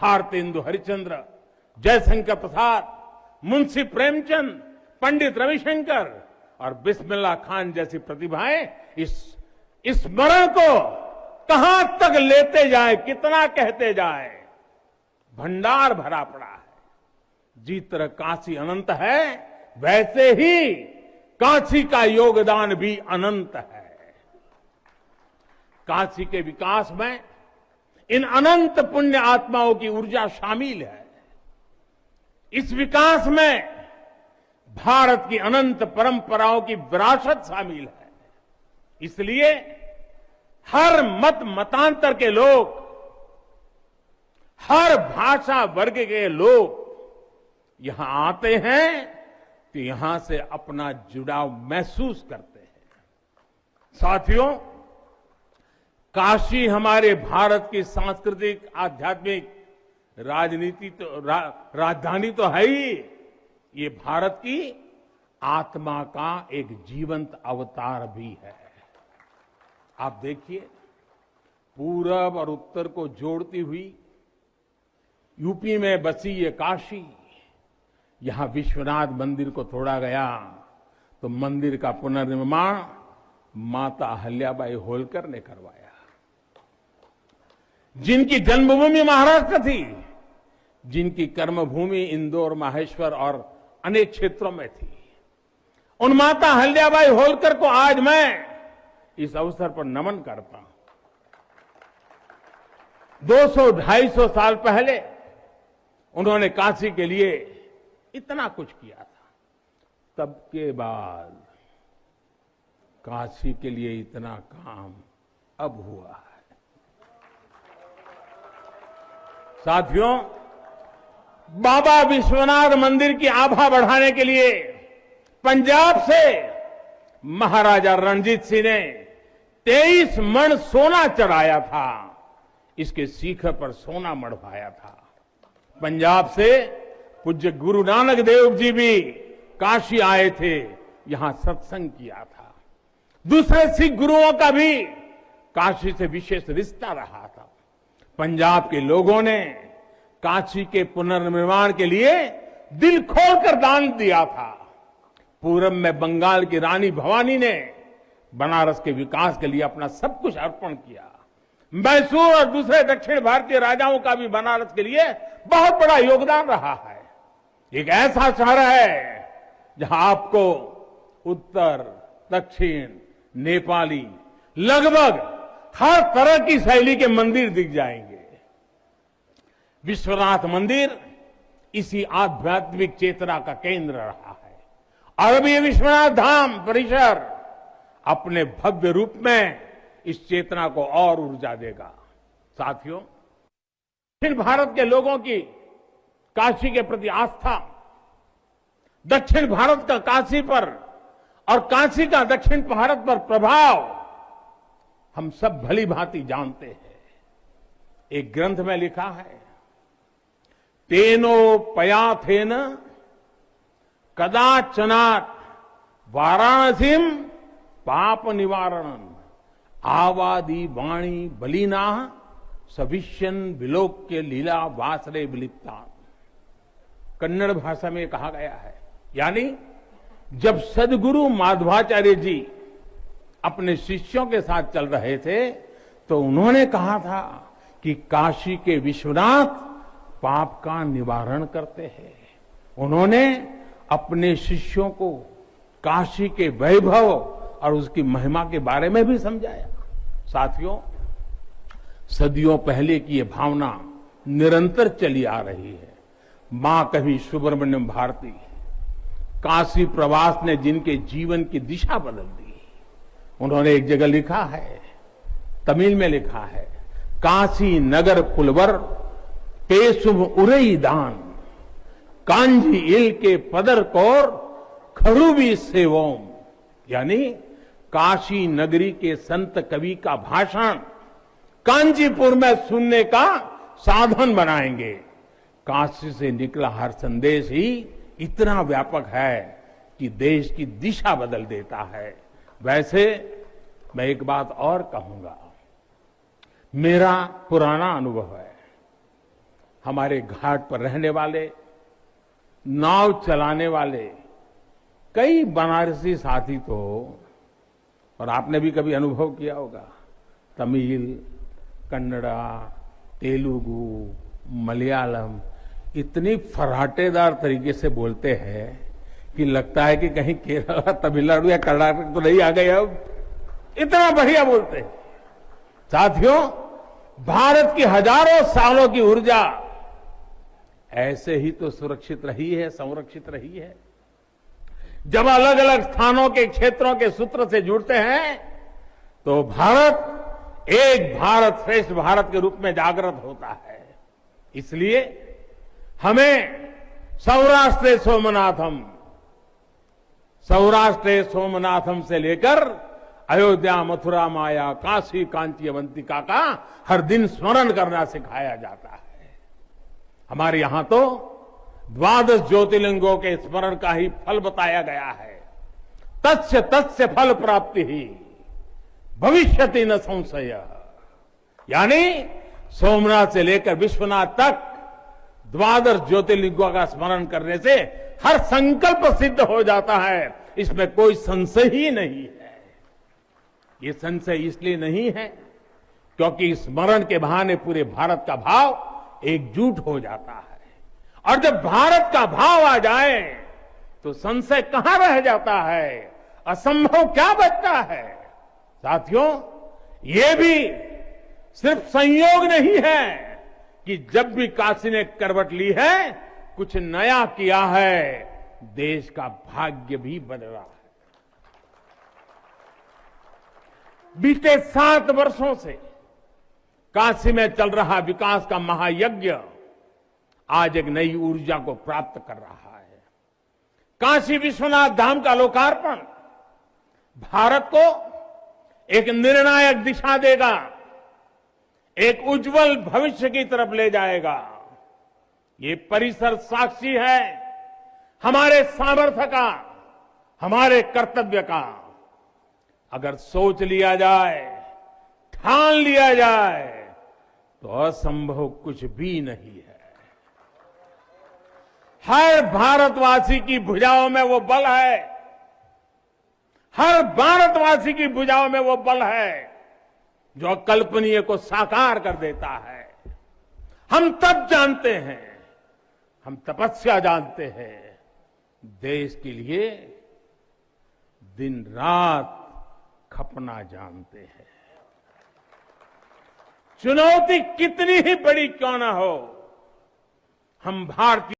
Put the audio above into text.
भारतेंदु हरिश्चंद्र, जयशंकर प्रसाद, मुंशी प्रेमचंद, पंडित रविशंकर और बिस्मिल्लाह खान जैसी प्रतिभाएं इस स्मरण को कहां तक लेते जाए, कितना कहते जाए, भंडार भरा पड़ा है। जिस तरह काशी अनंत है, वैसे ही काशी का योगदान भी अनंत है। काशी के विकास में इन अनंत पुण्य आत्माओं की ऊर्जा शामिल है। इस विकास में भारत की अनंत परंपराओं की विरासत शामिल है। इसलिए हर मत मतांतर के लोग, हर भाषा वर्ग के लोग यहां आते हैं तो यहां से अपना जुड़ाव महसूस करते हैं। साथियों, काशी हमारे भारत की सांस्कृतिक, आध्यात्मिक, राजधानी तो है ही, ये भारत की आत्मा का एक जीवंत अवतार भी है। आप देखिए, पूरब और उत्तर को जोड़ती हुई यूपी में बसी ये काशी, यहां विश्वनाथ मंदिर को तोड़ा गया तो मंदिर का पुनर्निर्माण माता अहल्याबाई होलकर ने करवाया। जिनकी जन्मभूमि महाराष्ट्र थी, जिनकी कर्मभूमि इंदौर, माहेश्वर और अनेक क्षेत्रों में थी, उन माता अहल्याबाई होलकर को आज मैं इस अवसर पर नमन करता हूं। 200-250 साल पहले उन्होंने काशी के लिए इतना कुछ किया था, तब के बाद काशी के लिए इतना काम अब हुआ है। साथियों, बाबा विश्वनाथ मंदिर की आभा बढ़ाने के लिए पंजाब से महाराजा रणजीत सिंह ने 23 मण सोना चढ़ाया था। इसके शिखर पर सोना मढ़वाया था। पंजाब से पूज्य गुरु नानक देव जी भी काशी आए थे, यहां सत्संग किया था। दूसरे सिख गुरुओं का भी काशी से विशेष रिश्ता रहा था। पंजाब के लोगों ने काशी के पुनर्निर्माण के लिए दिल खोलकर दान दिया था। पूरब में बंगाल की रानी भवानी ने बनारस के विकास के लिए अपना सब कुछ अर्पण किया। मैसूर और दूसरे दक्षिण भारतीय राजाओं का भी बनारस के लिए बहुत बड़ा योगदान रहा है। एक ऐसा शहर है जहां आपको उत्तर, दक्षिण, नेपाली, लगभग हर तरह की शैली के मंदिर दिख जाएंगे। विश्वनाथ मंदिर इसी आध्यात्मिक चेतना का केंद्र रहा है और अब ये विश्वनाथ धाम परिसर अपने भव्य रूप में इस चेतना को और ऊर्जा देगा। साथियों, दक्षिण भारत के लोगों की काशी के प्रति आस्था, दक्षिण भारत का काशी पर और काशी का दक्षिण भारत पर प्रभाव हम सब भली भांति जानते हैं। एक ग्रंथ में लिखा है, तेनो पयाथेन कदाचनात् वाराणसीम पाप निवारणम आवादी वाणी बलिना सविष्यन विलोक्य लीला वासरे विलिप्ता। कन्नड़ भाषा में कहा गया है, यानी जब सदगुरु माधवाचार्य जी अपने शिष्यों के साथ चल रहे थे तो उन्होंने कहा था कि काशी के विश्वनाथ पाप का निवारण करते हैं। उन्होंने अपने शिष्यों को काशी के वैभव और उसकी महिमा के बारे में भी समझाया। साथियों, सदियों पहले की ये भावना निरंतर चली आ रही है। मां कवि सुब्रमण्यम भारती, काशी प्रवास ने जिनके जीवन की दिशा बदल दी। उन्होंने एक जगह लिखा है, तमिल में लिखा है, काशी नगर पुलवर पेशुभ उरई दान कांजी इल के पदर कोर खरूबी सेवोम। यानी काशी नगरी के संत कवि का भाषण कांचीपुर में सुनने का साधन बनाएंगे। काशी से निकला हर संदेश ही इतना व्यापक है कि देश की दिशा बदल देता है। वैसे मैं एक बात और कहूंगा, मेरा पुराना अनुभव है। हमारे घाट पर रहने वाले, नाव चलाने वाले कई बनारसी साथी तो, और आपने भी कभी अनुभव किया होगा, तमिल, कन्नड़ा, तेलुगु, मलयालम इतनी फर्राटेदार तरीके से बोलते हैं कि लगता है कि कहीं केरला, तमिलनाडु या कर्नाटक तो नहीं आ गए अब, इतना बढ़िया बोलते हैं। साथियों, भारत की हजारों सालों की ऊर्जा ऐसे ही तो सुरक्षित रही है, संरक्षित रही है। जब अलग अलग स्थानों के क्षेत्रों के सूत्र से जुड़ते हैं तो भारत एक भारत श्रेष्ठ भारत के रूप में जागृत होता है। इसलिए हमें सौराष्ट्र सोमनाथम से लेकर अयोध्या, मथुरा, माया, काशी, कांची, अवंतिका का हर दिन स्मरण करना सिखाया जाता है। हमारे यहां तो 12 ज्योतिर्लिंगों के स्मरण का ही फल बताया गया है। तस्य तस्य फल प्राप्ति ही भविष्यति न संशय। यानी सोमनाथ से लेकर विश्वनाथ तक 12 ज्योतिर्लिंगों का स्मरण करने से हर संकल्प सिद्ध हो जाता है, इसमें कोई संशय ही नहीं है। ये संशय इसलिए नहीं है क्योंकि स्मरण के बहाने पूरे भारत का भाव एकजुट हो जाता है, और जब भारत का भाव आ जाए तो संशय कहां रह जाता है, असंभव क्या बचता है। साथियों, ये भी सिर्फ संयोग नहीं है कि जब भी काशी ने करवट ली है, कुछ नया किया है, देश का भाग्य भी बदला है। बीते 7 वर्षों से काशी में चल रहा विकास का महायज्ञ आज एक नई ऊर्जा को प्राप्त कर रहा है। काशी विश्वनाथ धाम का लोकार्पण भारत को एक निर्णायक दिशा देगा, एक उज्जवल भविष्य की तरफ ले जाएगा। ये परिसर साक्षी है हमारे सामर्थ्य का, हमारे कर्तव्य का। अगर सोच लिया जाए, ठान लिया जाए, तो असंभव कुछ भी नहीं है। हर भारतवासी की भुजाओं में वो बल है, हर भारतवासी की भुजाओं में वो बल है जो अकल्पनीय को साकार कर देता है। हम तप जानते हैं, हम तपस्या जानते हैं, देश के लिए दिन रात खपना जानते हैं। चुनौती कितनी ही बड़ी क्यों ना हो, हम भारतीय